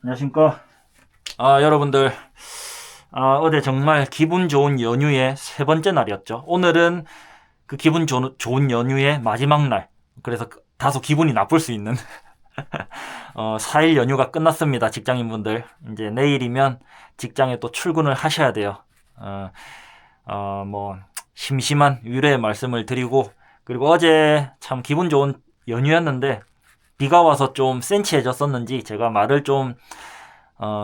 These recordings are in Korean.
안녕하십니까. 여러분들, 어제 정말 기분 좋은 연휴의 세 번째 날이었죠. 오늘은 그 기분 좋은 연휴의 마지막 날. 그래서 다소 기분이 나쁠 수 있는 4일 연휴가 끝났습니다. 직장인분들. 이제 내일이면 직장에 또 출근을 하셔야 돼요. 뭐 심심한 위로의 말씀을 드리고, 그리고 어제 참 기분 좋은 연휴였는데 비가 와서 좀 센치해졌었는지 제가 말을 좀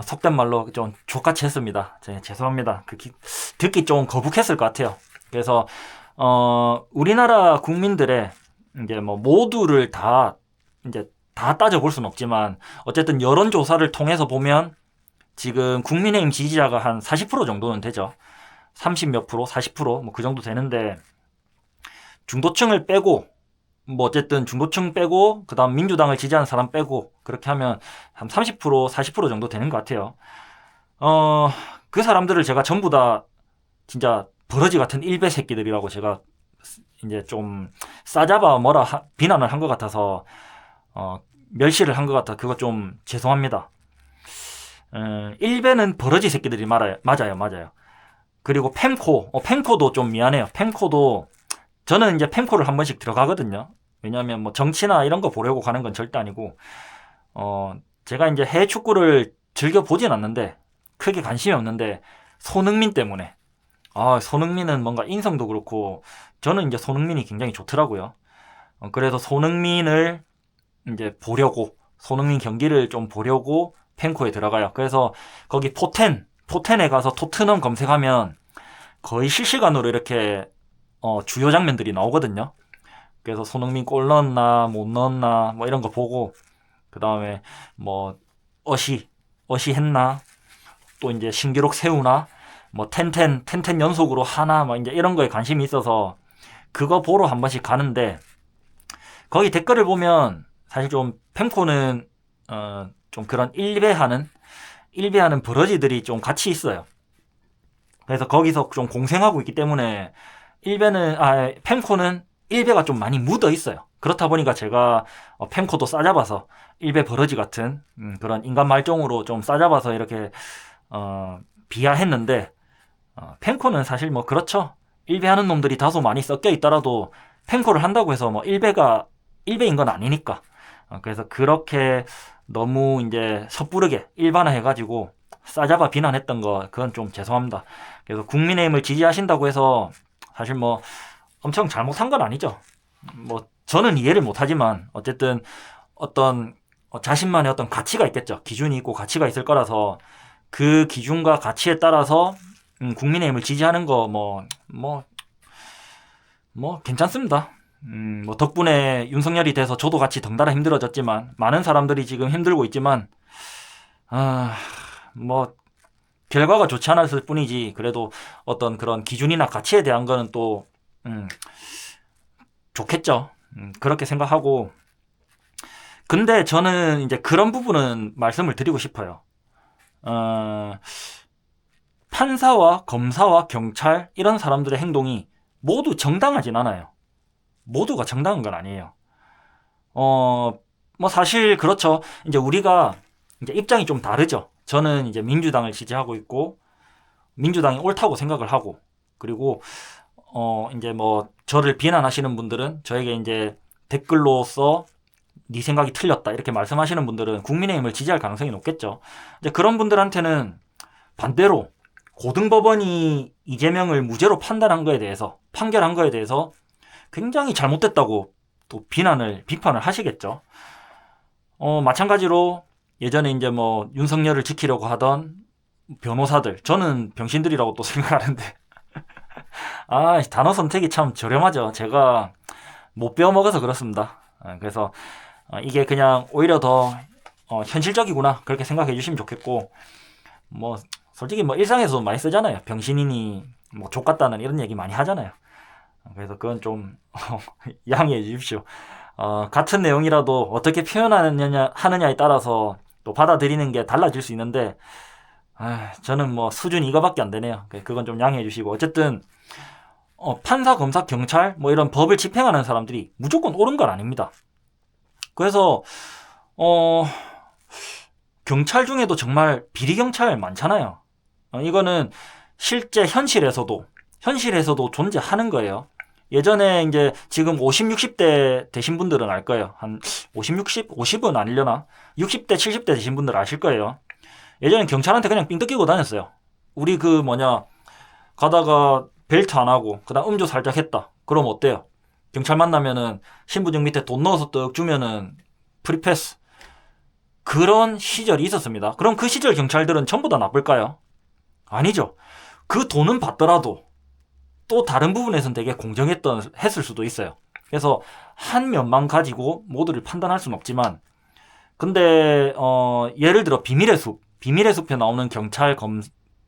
속된 말로 좀 족같이 했습니다. 죄송합니다. 듣기 좀 거북했을 것 같아요. 그래서 우리나라 국민들의 이제 뭐 모두를 다 이제 다 따져볼 수는 없지만 어쨌든 여론조사를 통해서 보면 지금 국민의힘 지지자가 한 40% 정도는 되죠. 30 몇 프로, 40%뭐 그 정도 되는데, 중도층을 빼고 뭐 어쨌든 중도층 빼고 그다음 민주당을 지지하는 사람 빼고 그렇게 하면 한 30% 40% 정도 되는 것 같아요. 어, 그 사람들을 제가 전부 다 진짜 버러지 같은 일베 새끼들이라고 제가 이제 좀 싸잡아 비난을 한 것 같아서 멸시를 한 것 같아. 그거 좀 죄송합니다. 일베는 버러지 새끼들이 맞아요. 그리고 펜코도 좀 미안해요. 펜코도 저는 이제 펜코를 한 번씩 들어가거든요. 왜냐하면 뭐 정치나 이런 거 보려고 가는 건 절대 아니고, 제가 이제 해외 축구를 즐겨 보진 않는데, 크게 관심이 없는데, 손흥민 때문에. 손흥민은 뭔가 인성도 그렇고, 저는 이제 손흥민이 굉장히 좋더라고요. 그래서 손흥민을 이제 보려고, 손흥민 경기를 좀 보려고 펜코에 들어가요. 그래서 거기 포텐에 가서 토트넘 검색하면 거의 실시간으로 이렇게 주요 장면들이 나오거든요. 그래서 손흥민 골 넣었나 못 넣었나 뭐 이런 거 보고, 그 다음에 뭐 어시 했나, 또 이제 신기록 세우나, 뭐 텐텐 연속으로 하나, 뭐 이제 이런 거에 관심이 있어서 그거 보러 한 번씩 가는데, 거기 댓글을 보면 사실 좀 펜코는 좀 그런 일배하는 버러지들이 좀 같이 있어요. 그래서 거기서 좀 공생하고 있기 때문에 펜코는 일베가 좀 많이 묻어 있어요. 그렇다 보니까 제가 펜코도 싸잡아서 일베 버러지 같은 그런 인간 말종으로 좀 싸잡아서 이렇게 비하했는데, 펜코는 사실 뭐 그렇죠. 일베 하는 놈들이 다소 많이 섞여 있더라도 펜코를 한다고 해서 뭐 일베인 건 아니니까. 그래서 그렇게 너무 이제 섣부르게 일반화해가지고 싸잡아 비난했던 거, 그건 좀 죄송합니다. 그래서 국민의힘을 지지하신다고 해서 사실 뭐 엄청 잘못한 건 아니죠. 뭐 저는 이해를 못하지만 어쨌든 어떤 자신만의 어떤 가치가 있겠죠. 기준이 있고 가치가 있을 거라서 그 기준과 가치에 따라서 국민의힘을 지지하는 거 뭐 괜찮습니다. 뭐 덕분에 윤석열이 돼서 저도 같이 덩달아 힘들어졌지만, 많은 사람들이 지금 힘들고 있지만, 뭐 결과가 좋지 않았을 뿐이지, 그래도 어떤 그런 기준이나 가치에 대한 거는 또 좋겠죠. 그렇게 생각하고. 근데 저는 이제 그런 부분은 말씀을 드리고 싶어요. 판사와 검사와 경찰 이런 사람들의 행동이 모두 정당하진 않아요. 모두가 정당한 건 아니에요. 뭐 사실 그렇죠. 이제 우리가 이제 입장이 좀 다르죠. 저는 이제 민주당을 지지하고 있고 민주당이 옳다고 생각을 하고, 그리고 이제 뭐 저를 비난하시는 분들은, 저에게 이제 댓글로서 네 생각이 틀렸다 이렇게 말씀하시는 분들은 국민의힘을 지지할 가능성이 높겠죠. 이제 그런 분들한테는 반대로 고등법원이 이재명을 무죄로 판결한 거에 대해서 굉장히 잘못됐다고 또 비판을 하시겠죠. 마찬가지로 예전에 이제 뭐 윤석열을 지키려고 하던 변호사들, 저는 병신들이라고 또 생각하는데, 단어 선택이 참 저렴하죠. 제가 못 배워먹어서 그렇습니다. 그래서 이게 그냥 오히려 더 현실적이구나 그렇게 생각해 주시면 좋겠고, 뭐 솔직히 뭐 일상에서도 많이 쓰잖아요. 병신이니 뭐 족같다는 이런 얘기 많이 하잖아요. 그래서 그건 좀 양해해 주십시오. 같은 내용이라도 어떻게 하느냐에 따라서 또 받아들이는 게 달라질 수 있는데, 저는 뭐 수준이 이거밖에 안 되네요. 그건 좀 양해해 주시고, 어쨌든 판사, 검사, 경찰 뭐 이런 법을 집행하는 사람들이 무조건 옳은 건 아닙니다. 그래서 경찰 중에도 정말 비리 경찰 많잖아요. 이거는 실제 현실에서도 존재하는 거예요. 예전에 이제 지금 50, 60대 되신 분들은 알 거예요. 한 50, 60, 50은 아니려나? 60대, 70대 되신 분들 아실 거예요. 예전에 경찰한테 그냥 삥 뜯기고 다녔어요. 우리 가다가 벨트 안 하고 그다음 음주 살짝 했다. 그럼 어때요? 경찰 만나면은 신분증 밑에 돈 넣어서 떡 주면은 프리패스. 그런 시절이 있었습니다. 그럼 그 시절 경찰들은 전부 다 나쁠까요? 아니죠. 그 돈은 받더라도 또 다른 부분에서는 되게 했을 수도 있어요. 그래서 한 면만 가지고 모두를 판단할 수는 없지만, 근데 예를 들어 비밀의 숲에 나오는 경찰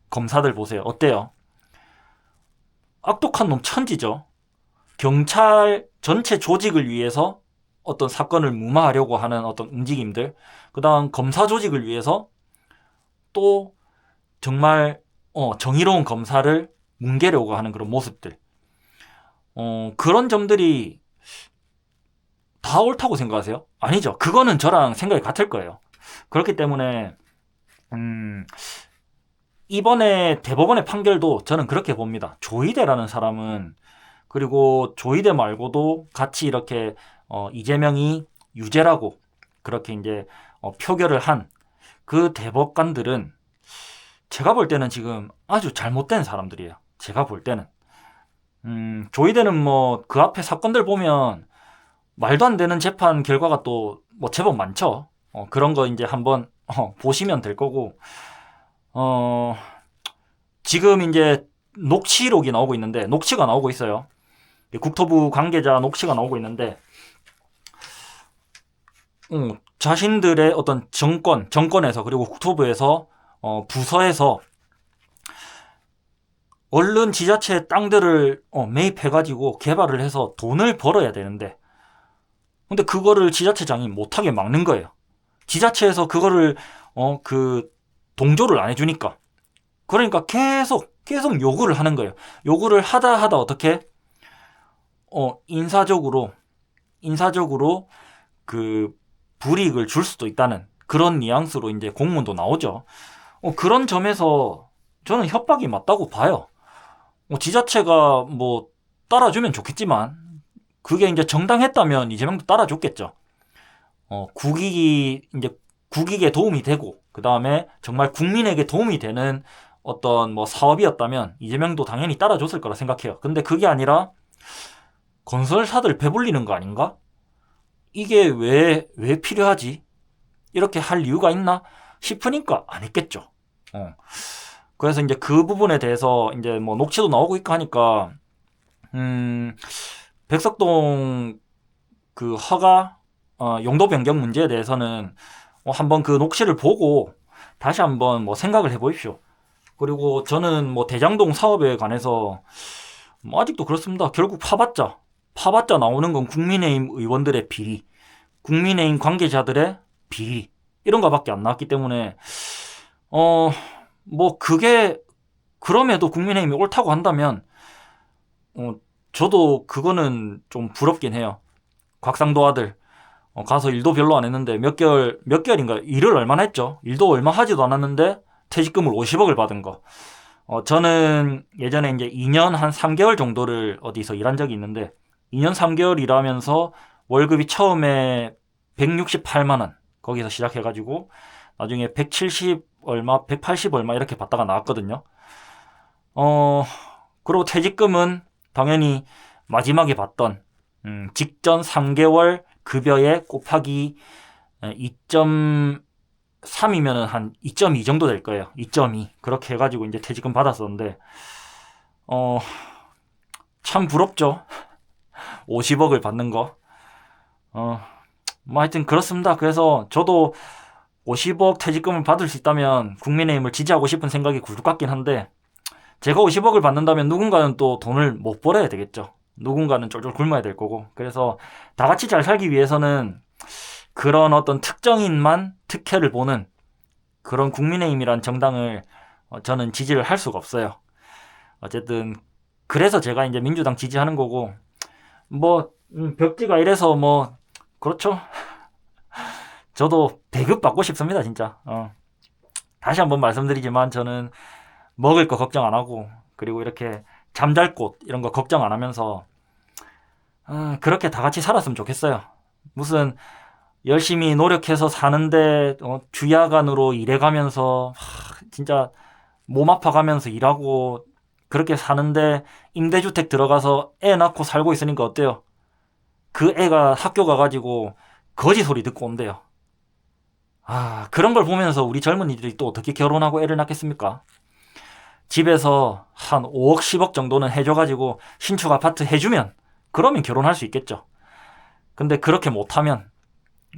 검사들 보세요. 어때요? 악독한 놈 천지죠. 경찰 전체 조직을 위해서 어떤 사건을 무마하려고 하는 어떤 움직임들, 그 다음 검사 조직을 위해서 또 정말 정의로운 검사를 뭉개려고 하는 그런 모습들, 그런 점들이 다 옳다고 생각하세요? 아니죠. 그거는 저랑 생각이 같을 거예요. 그렇기 때문에 이번에 대법원의 판결도 저는 그렇게 봅니다. 조이대라는 사람은, 그리고 조이대 말고도 같이 이렇게 이재명이 유죄라고 그렇게 이제 표결을 한 그 대법관들은 제가 볼 때는 지금 아주 잘못된 사람들이에요. 제가 볼 때는. 조이대는 뭐 그 앞에 사건들 보면 말도 안 되는 재판 결과가 또 뭐 제법 많죠. 그런 거 이제 한번 보시면 될 거고, 지금 이제 녹취록이 나오고 있는데, 녹취가 나오고 있어요. 국토부 관계자 녹취가 나오고 있는데, 자신들의 어떤 정권에서, 그리고 국토부에서, 부서에서 얼른 지자체 땅들을 매입해가지고 개발을 해서 돈을 벌어야 되는데, 근데 그거를 지자체장이 못하게 막는 거예요. 지자체에서 그거를 동조를 안 해주니까. 그러니까 계속 요구를 하는 거예요. 요구를 하다 어떻게 인사적으로 그 불이익을 줄 수도 있다는 그런 뉘앙스로 이제 공문도 나오죠. 그런 점에서 저는 협박이 맞다고 봐요. 지자체가 뭐 따라주면 좋겠지만, 그게 이제 정당했다면 이재명도 따라줬겠죠. 국익에 도움이 되고, 그 다음에 정말 국민에게 도움이 되는 어떤 뭐 사업이었다면 이재명도 당연히 따라줬을 거라 생각해요. 근데 그게 아니라 건설사들 배불리는 거 아닌가? 이게 왜 필요하지? 이렇게 할 이유가 있나 싶으니까 안 했겠죠. 그래서 이제 그 부분에 대해서 이제 뭐 녹취도 나오고 있고 하니까, 백석동 그 허가 용도 변경 문제에 대해서는 한번 그 녹취를 보고 다시 한번 뭐 생각을 해보십시오. 그리고 저는 뭐 대장동 사업에 관해서 뭐 아직도 그렇습니다. 결국 파봤자 나오는 건 국민의힘 의원들의 비리, 국민의힘 관계자들의 비리, 이런 거밖에 안 나왔기 때문에 뭐 그게, 그럼에도 국민의힘이 옳다고 한다면 저도 그거는 좀 부럽긴 해요. 곽상도 아들 가서 일도 별로 안 했는데 몇 개월인가 일을 얼마나 했죠. 일도 얼마 하지도 않았는데 퇴직금을 50억을 받은 거. 저는 예전에 이제 2년 한 3개월 정도를 어디서 일한 적이 있는데, 2년 3개월 일하면서 월급이 처음에 168만 원 거기서 시작해가지고 나중에 170 얼마, 180 얼마 이렇게 받다가 나왔거든요. 그리고 퇴직금은 당연히 마지막에 받던 직전 3개월 급여에 곱하기 2.3이면은 한 2.2 정도 될 거예요. 2.2 그렇게 해가지고 이제 퇴직금 받았었는데, 참 부럽죠. 50억을 받는 거. 뭐 하여튼 그렇습니다. 그래서 저도 50억 퇴직금을 받을 수 있다면 국민의힘을 지지하고 싶은 생각이 굴뚝 같긴 한데, 제가 50억을 받는다면 누군가는 또 돈을 못 벌어야 되겠죠. 누군가는 쫄쫄 굶어야 될 거고. 그래서 다 같이 잘 살기 위해서는 그런 어떤 특정인만 특혜를 보는 그런 국민의힘이란 정당을 저는 지지를 할 수가 없어요. 어쨌든 그래서 제가 이제 민주당 지지하는 거고, 뭐 벽지가 이래서 뭐 그렇죠. 저도 배급 받고 싶습니다, 진짜. 다시 한번 말씀드리지만 저는 먹을 거 걱정 안 하고, 그리고 이렇게 잠잘 곳 이런 거 걱정 안 하면서 그렇게 다 같이 살았으면 좋겠어요. 무슨 열심히 노력해서 사는데 주야간으로 일해가면서 진짜 몸 아파가면서 일하고 그렇게 사는데 임대주택 들어가서 애 낳고 살고 있으니까 어때요? 그 애가 학교 가가지고 거지 소리 듣고 온대요. 그런 걸 보면서 우리 젊은이들이 또 어떻게 결혼하고 애를 낳겠습니까? 집에서 한 5억, 10억 정도는 해줘가지고 신축 아파트 해주면 그러면 결혼할 수 있겠죠. 근데 그렇게 못하면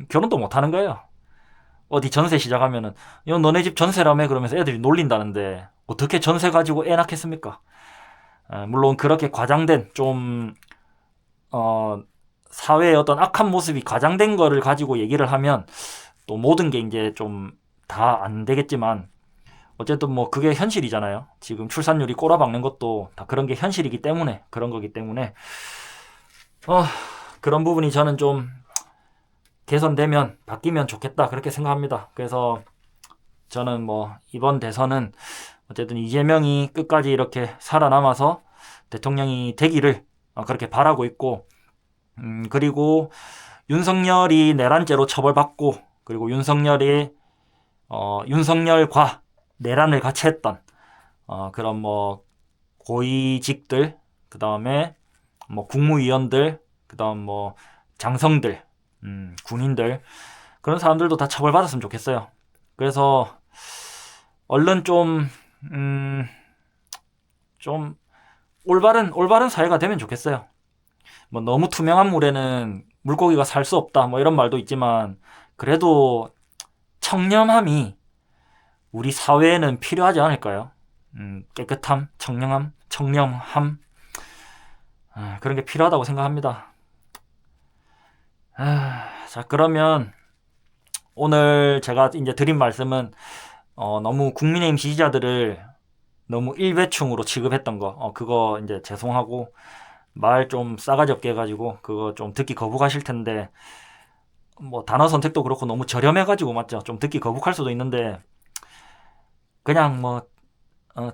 결혼도 못하는 거예요. 어디 전세 시작하면은 이거 너네 집 전세라며 그러면서 애들이 놀린다는데 어떻게 전세 가지고 애 낳겠습니까? 물론 그렇게 과장된 좀 사회의 어떤 악한 모습이 과장된 거를 가지고 얘기를 하면 또 모든 게 이제 좀 다 안 되겠지만 어쨌든 뭐 그게 현실이잖아요. 지금 출산율이 꼬라박는 것도 다 그런 게 현실이기 때문에 그런 거기 때문에 그런 부분이 저는 좀 개선되면 바뀌면 좋겠다 그렇게 생각합니다. 그래서 저는 뭐 이번 대선은 어쨌든 이재명이 끝까지 이렇게 살아남아서 대통령이 되기를 그렇게 바라고 있고 그리고 윤석열이 내란죄로 처벌받고 그리고 윤석열과 내란을 같이 했던 그런 뭐 고위직들 그 다음에 뭐 국무위원들 그 다음 뭐 장성들 군인들 그런 사람들도 다 처벌받았으면 좋겠어요. 그래서 얼른 좀 올바른 사회가 되면 좋겠어요. 뭐 너무 투명한 물에는 물고기가 살 수 없다 뭐 이런 말도 있지만 그래도 청렴함이 우리 사회에는 필요하지 않을까요? 깨끗함, 청렴함 그런 게 필요하다고 생각합니다. 자, 그러면 오늘 제가 이제 드린 말씀은 너무 국민의힘 지지자들을 너무 일배충으로 취급했던 거 그거 이제 죄송하고 말 좀 싸가지 없게 해가지고 그거 좀 듣기 거북하실 텐데 뭐 단어 선택도 그렇고 너무 저렴해가지고 맞죠? 좀 듣기 거북할 수도 있는데 그냥 뭐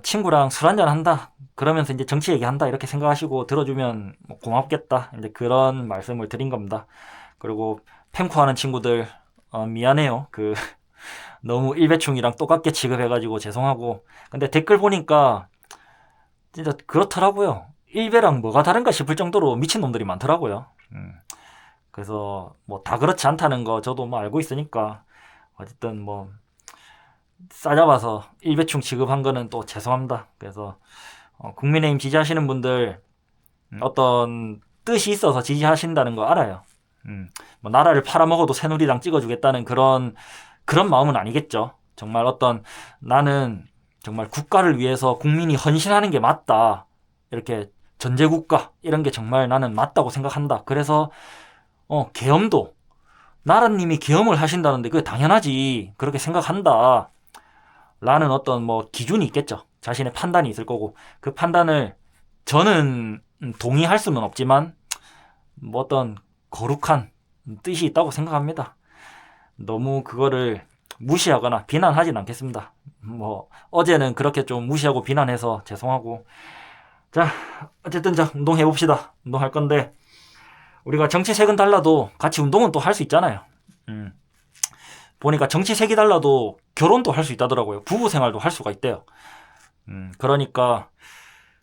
친구랑 술 한잔 한다 그러면서 이제 정치 얘기한다 이렇게 생각하시고 들어주면 뭐 고맙겠다 이제 그런 말씀을 드린 겁니다. 그리고 펜코 하는 친구들 미안해요. 너무 일배충이랑 똑같게 취급해가지고 죄송하고 근데 댓글 보니까 진짜 그렇더라고요. 일배랑 뭐가 다른가 싶을 정도로 미친놈들이 많더라고요. 그래서 뭐 다 그렇지 않다는 거 저도 뭐 알고 있으니까 어쨌든 뭐 싸잡아서 일배충 취급한 거는 또 죄송합니다. 그래서 국민의힘 지지하시는 분들 어떤 뜻이 있어서 지지하신다는 거 알아요. 뭐 나라를 팔아먹어도 새누리당 찍어주겠다는 그런 마음은 아니겠죠. 정말 나는 정말 국가를 위해서 국민이 헌신하는 게 맞다. 이렇게 전제국가 이런 게 정말 나는 맞다고 생각한다. 그래서 계엄도 나라님이 계엄을 하신다는데 그게 당연하지. 그렇게 생각한다. 라는 어떤 뭐 기준이 있겠죠. 자신의 판단이 있을 거고 그 판단을 저는 동의할 수는 없지만 뭐 어떤 거룩한 뜻이 있다고 생각합니다. 너무 그거를 무시하거나 비난하진 않겠습니다. 뭐 어제는 그렇게 좀 무시하고 비난해서 죄송하고 자 어쨌든 자 운동해 봅시다. 운동할 건데 우리가 정치색은 달라도 같이 운동은 또 할 수 있잖아요. 보니까 정치색이 달라도 결혼도 할 수 있다더라고요. 부부 생활도 할 수가 있대요. 그러니까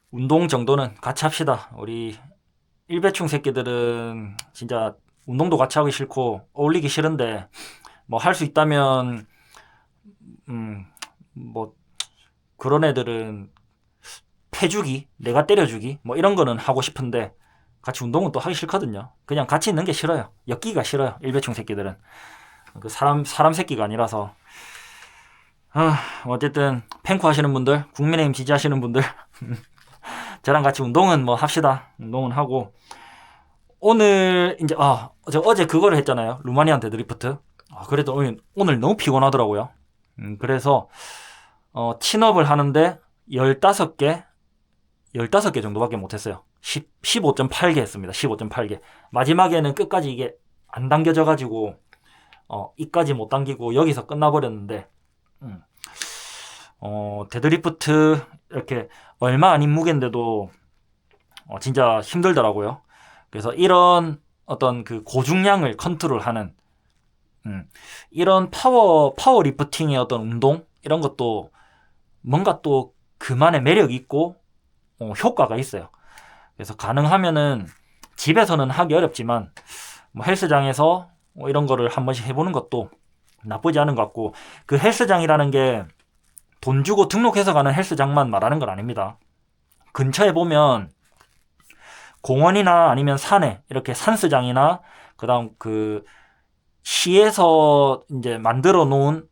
운동 정도는 같이 합시다. 우리 일배충 새끼들은 진짜 운동도 같이 하기 싫고 어울리기 싫은데 뭐 할 수 있다면 뭐 그런 애들은 패주기, 내가 때려주기 뭐 이런 거는 하고 싶은데 같이 운동은 또 하기 싫거든요. 그냥 같이 있는 게 싫어요. 엮기가 싫어요. 일배충 새끼들은 그 사람 새끼가 아니라서 어쨌든 펜코 하시는 분들, 국민의힘 지지하시는 분들 저랑 같이 운동은 뭐 합시다. 운동은 하고 오늘 이제 어제 그거를 했잖아요. 루마니안 데드리프트. 그래도 오늘 너무 피곤하더라고요. 그래서 친업을 하는데 15개 정도밖에 못했어요. 15.8개 했습니다. 15.8개. 마지막에는 끝까지 이게 안 당겨져가지고 이까지 못 당기고 여기서 끝나버렸는데, 데드리프트 이렇게 얼마 아닌 무게인데도 진짜 힘들더라고요. 그래서 이런 어떤 그 고중량을 컨트롤하는 이런 파워 리프팅의 어떤 운동 이런 것도 뭔가 또 그만의 매력이 있고 효과가 있어요. 그래서 가능하면은 집에서는 하기 어렵지만 뭐 헬스장에서 이런 거를 한 번씩 해보는 것도 나쁘지 않은 것 같고, 그 헬스장이라는 게 돈 주고 등록해서 가는 헬스장만 말하는 건 아닙니다. 근처에 보면 공원이나 아니면 산에 이렇게 산스장이나 그다음 그 시에서 이제 만들어 놓은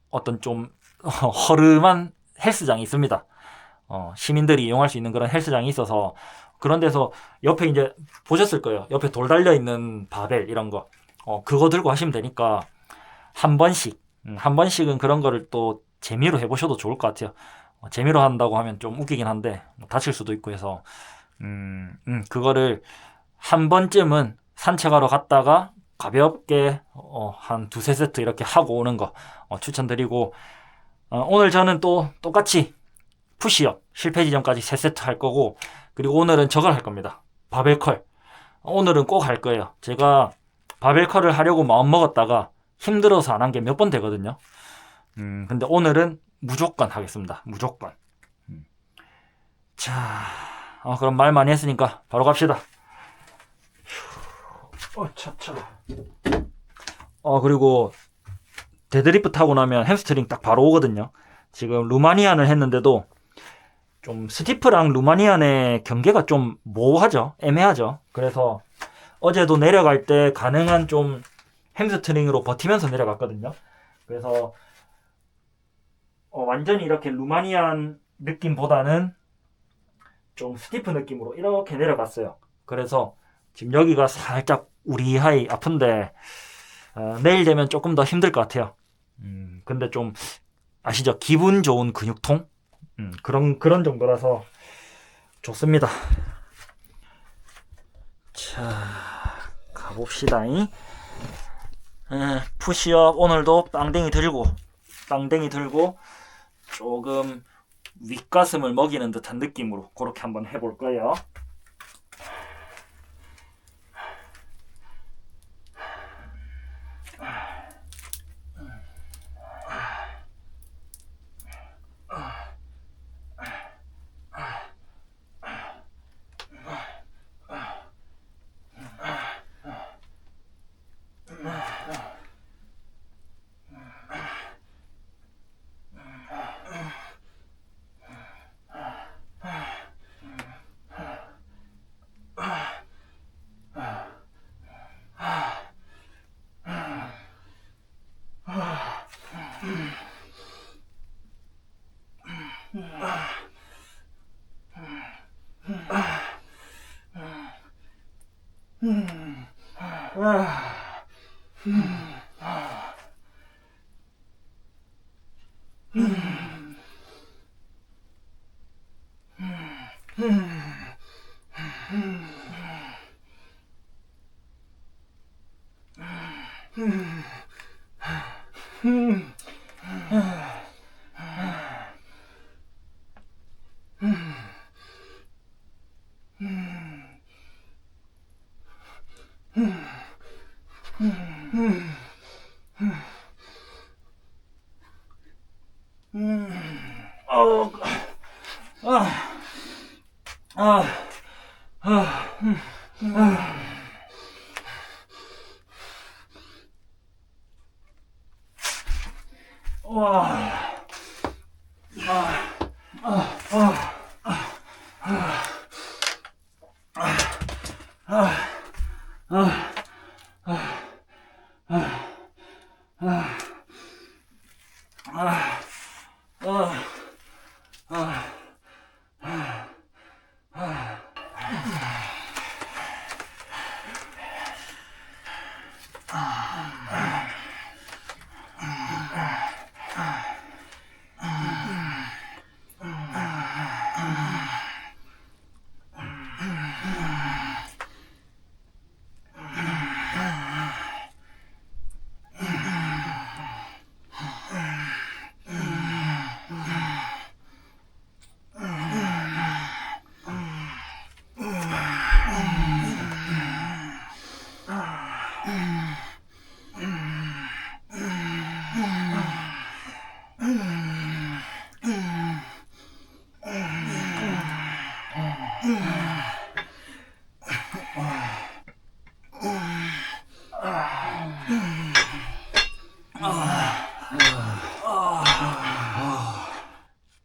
어떤 좀 허름한 헬스장이 있습니다. 시민들이 이용할 수 있는 그런 헬스장이 있어서, 그런 데서 옆에 이제 보셨을 거예요. 옆에 돌 달려 있는 바벨 이런 거, 그거 들고 하시면 되니까 한 번씩은 그런 거를 또 재미로 해보셔도 좋을 것 같아요. 재미로 한다고 하면 좀 웃기긴 한데 다칠 수도 있고 해서 그거를 한 번쯤은 산책하러 갔다가 가볍게 한 두세 세트 이렇게 하고 오는 거 추천드리고, 오늘 저는 또 똑같이 푸시업 실패 지점까지 3세트 할 거고, 그리고 오늘은 저걸 할 겁니다. 바벨컬. 오늘은 꼭 할 거예요. 제가 바벨컬을 하려고 마음 먹었다가 힘들어서 안 한 게 몇 번 되거든요. 근데 오늘은 무조건 하겠습니다. 무조건. 자, 그럼 말 많이 했으니까 바로 갑시다. 차차. 그리고 데드리프트 하고 나면 햄스트링 딱 바로 오거든요. 지금 루마니안을 했는데도 좀 스티프랑 루마니안의 경계가 좀 모호하죠. 애매하죠. 그래서 어제도 내려갈 때 가능한 좀 햄스트링으로 버티면서 내려갔거든요. 그래서 완전히 이렇게 루마니안 느낌보다는 좀 스티프 느낌으로 이렇게 내려갔어요. 그래서 지금 여기가 살짝 우리하이 아픈데 내일 되면 조금 더 힘들 것 같아요. 근데 좀 아시죠? 기분 좋은 근육통? 그런 정도라서 좋습니다. 자, 가봅시다. 푸시업 오늘도 빵댕이 들고 조금 윗가슴을 먹이는 듯한 느낌으로 그렇게 한번 해볼 거예요.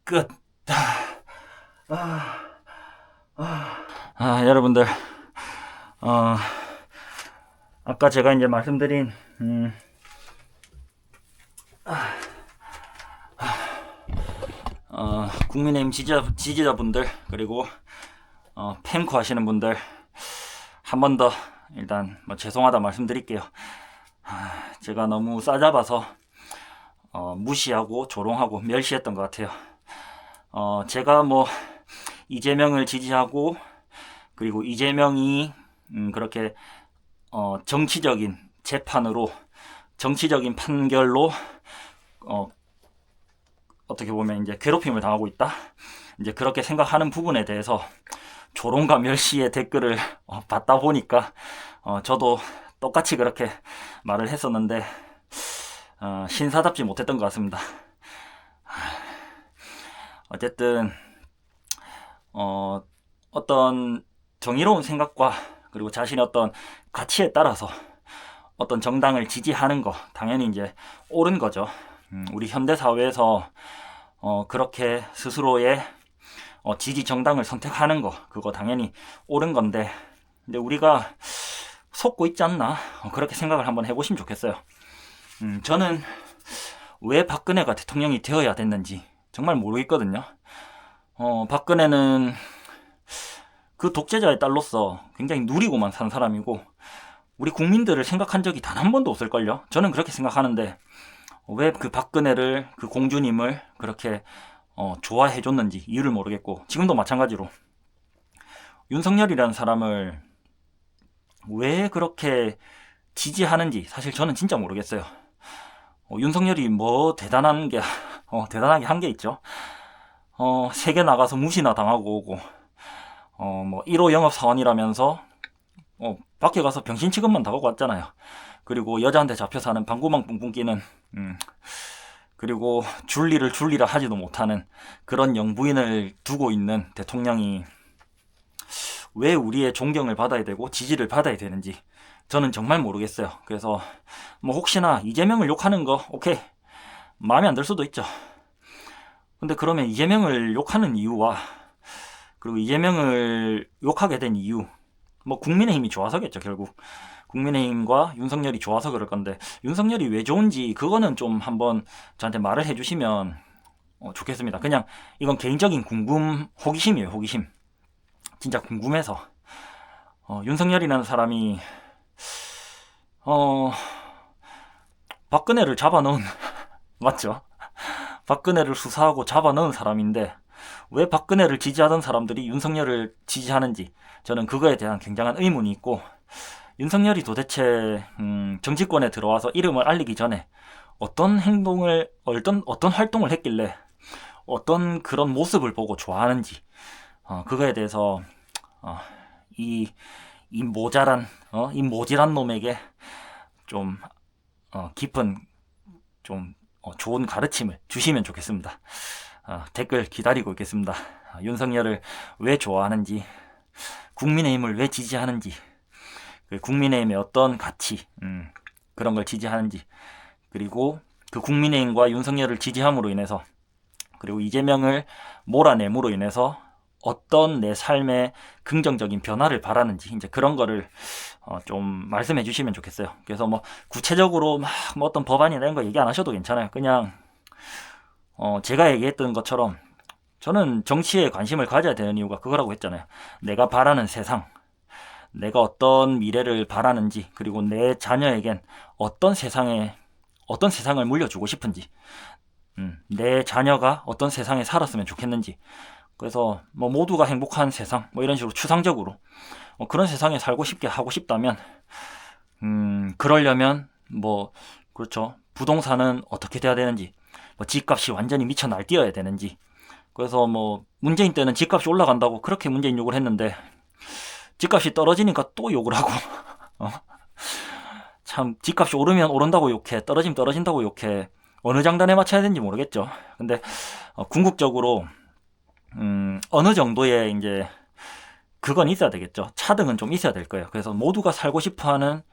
끝. 여러분들, 아까 제가 이제 말씀드린, 국민의힘 지지자분들, 그리고, 팬코 하시는 분들, 한 번 더, 일단, 죄송하다 말씀드릴게요. 제가 너무 싸잡아서, 무시하고, 조롱하고, 멸시했던 것 같아요. 제가 이재명을 지지하고, 그리고 이재명이, 그렇게, 정치적인 재판으로, 정치적인 판결로, 어떻게 보면 이제 괴롭힘을 당하고 있다. 이제 그렇게 생각하는 부분에 대해서 조롱과 멸시의 댓글을 받다 보니까, 저도 똑같이 그렇게 말을 했었는데, 신사답지 못했던 것 같습니다. 어쨌든, 어떤 정의로운 생각과 그리고 자신의 어떤 가치에 따라서 어떤 정당을 지지하는 거 당연히 이제 옳은 거죠. 우리 현대 사회에서 그렇게 스스로의 지지 정당을 선택하는 거 그거 당연히 옳은 건데, 근데 우리가 속고 있지 않나 그렇게 생각을 한번 해보시면 좋겠어요. 저는 왜 박근혜가 대통령이 되어야 됐는지 정말 모르겠거든요. 박근혜는 그 독재자의 딸로서 굉장히 누리고만 산 사람이고 우리 국민들을 생각한 적이 단 한 번도 없을걸요. 저는 그렇게 생각하는데 왜 그 박근혜를, 그 공주님을 그렇게 좋아해줬는지 이유를 모르겠고, 지금도 마찬가지로 윤석열이라는 사람을 왜 그렇게 지지하는지 사실 저는 진짜 모르겠어요. 윤석열이 뭐 대단하게 한 게 있죠. 세계 나가서 무시나 당하고 오고, 1호 영업사원이라면서 밖에 가서 병신 취급만 당하고 왔잖아요. 그리고 여자한테 잡혀서 하는 방구망 뿡뿡 끼는, 그리고 줄리라 하지도 못하는 그런 영부인을 두고 있는 대통령이 왜 우리의 존경을 받아야 되고 지지를 받아야 되는지 저는 정말 모르겠어요. 그래서 혹시나 이재명을 욕하는 거 오케이, 마음에 안 들 수도 있죠. 근데 그러면 이재명을 욕하는 이유와 그리고 이재명을 욕하게 된 이유, 국민의힘이 좋아서겠죠. 결국 국민의힘과 윤석열이 좋아서 그럴 건데, 윤석열이 왜 좋은지 그거는 좀 한번 저한테 말을 해주시면 좋겠습니다. 그냥 이건 개인적인 호기심이에요. 호기심. 진짜 궁금해서. 윤석열이라는 사람이 박근혜를 잡아넣은 맞죠? 박근혜를 수사하고 잡아넣은 사람인데 왜 박근혜를 지지하던 사람들이 윤석열을 지지하는지 저는 그거에 대한 굉장한 의문이 있고, 윤석열이 도대체 정치권에 들어와서 이름을 알리기 전에 어떤 행동을, 어떤 활동을 했길래 어떤 그런 모습을 보고 좋아하는지, 그거에 대해서 이 모자란 이 모질한 놈에게 좀 깊은 좀 좋은 가르침을 주시면 좋겠습니다. 댓글 기다리고 있겠습니다. 윤석열을 왜 좋아하는지, 국민의힘을 왜 지지하는지, 국민의힘의 어떤 가치, 그런 걸 지지하는지, 그리고 그 국민의힘과 윤석열을 지지함으로 인해서, 그리고 이재명을 몰아냄으로 인해서 어떤 내 삶의 긍정적인 변화를 바라는지, 이제 그런 거를 좀 말씀해 주시면 좋겠어요. 그래서 구체적으로 어떤 법안이나 이런 거 얘기 안 하셔도 괜찮아요. 그냥 제가 얘기했던 것처럼 저는 정치에 관심을 가져야 되는 이유가 그거라고 했잖아요. 내가 바라는 세상, 내가 어떤 미래를 바라는지, 그리고 내 자녀에겐 어떤 세상을 물려주고 싶은지, 내 자녀가 어떤 세상에 살았으면 좋겠는지, 그래서 모두가 행복한 세상, 이런 식으로 추상적으로 그런 세상에 살고 싶게 하고 싶다면, 그러려면 그렇죠, 부동산은 어떻게 돼야 되는지, 집값이 완전히 미쳐 날뛰어야 되는지. 그래서 문재인 때는 집값이 올라간다고 그렇게 문재인 욕을 했는데 집값이 떨어지니까 또 욕을 하고 참, 집값이 오르면 오른다고 욕해, 떨어지면 떨어진다고 욕해. 어느 장단에 맞춰야 되는지 모르겠죠. 근데 궁극적으로 어느 정도의 이제 그건 있어야 되겠죠. 차등은 좀 있어야 될 거예요. 그래서 모두가 살고 싶어하는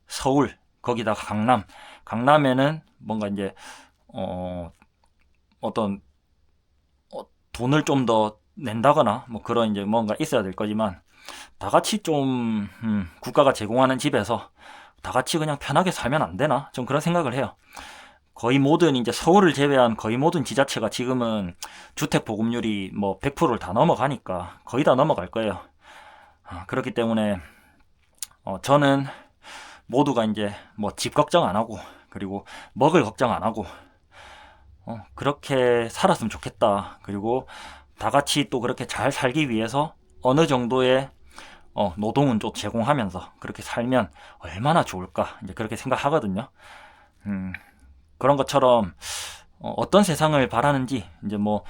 서울, 거기다가 강남에는 뭔가 이제 어떤 돈을 좀 더 낸다거나 뭐 그런 이제 뭔가 있어야 될 거지만, 다 같이 좀 국가가 제공하는 집에서 다 같이 그냥 편하게 살면 안 되나? 좀 그런 생각을 해요. 거의 모든 이제 서울을 제외한 거의 모든 지자체가 지금은 주택 보급률이 뭐 100%를 다 넘어가니까, 거의 다 넘어갈 거예요. 그렇기 때문에 저는 모두가 이제 뭐 집 걱정 안 하고, 그리고 먹을 걱정 안 하고, 그렇게 살았으면 좋겠다. 그리고 다 같이 또 그렇게 잘 살기 위해서 어느 정도의 노동은 좀 제공하면서 그렇게 살면 얼마나 좋을까, 이제 그렇게 생각하거든요. 그런 것처럼 어떤 세상을 바라는지, 이제 뭐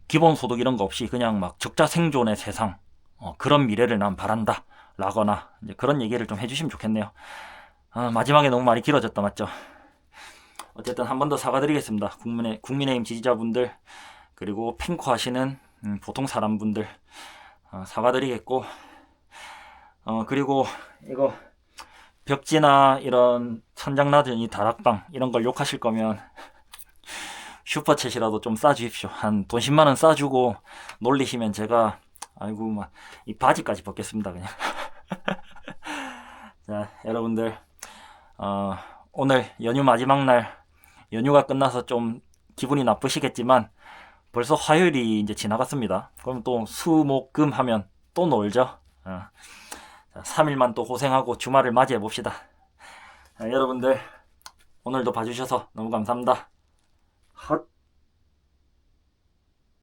기본소득 이런 거 없이 그냥 막 적자 생존의 세상, 그런 미래를 난 바란다 라거나 이제 그런 얘기를 좀 해주시면 좋겠네요. 마지막에 너무 말이 길어졌다, 맞죠? 어쨌든 한 번 더 사과드리겠습니다. 국민의힘 지지자분들, 그리고 핑크 하시는 보통 사람분들, 사과드리겠고, 그리고 이거 벽지나 이런 천장 낮은 이 다락방 이런 걸 욕하실 거면 슈퍼챗이라도 좀 싸주십시오. 한 돈 10만원 싸주고 놀리시면 제가 아이고 막 이 바지까지 벗겠습니다 그냥. 자, 여러분들, 오늘 연휴 마지막 날, 연휴가 끝나서 좀 기분이 나쁘시겠지만 벌써 화요일이 이제 지나갔습니다. 그럼 또 수, 목, 금 하면 또 놀죠. 3일만 또 고생하고 주말을 맞이해 봅시다. 여러분들, 오늘도 봐주셔서 너무 감사합니다. 헛.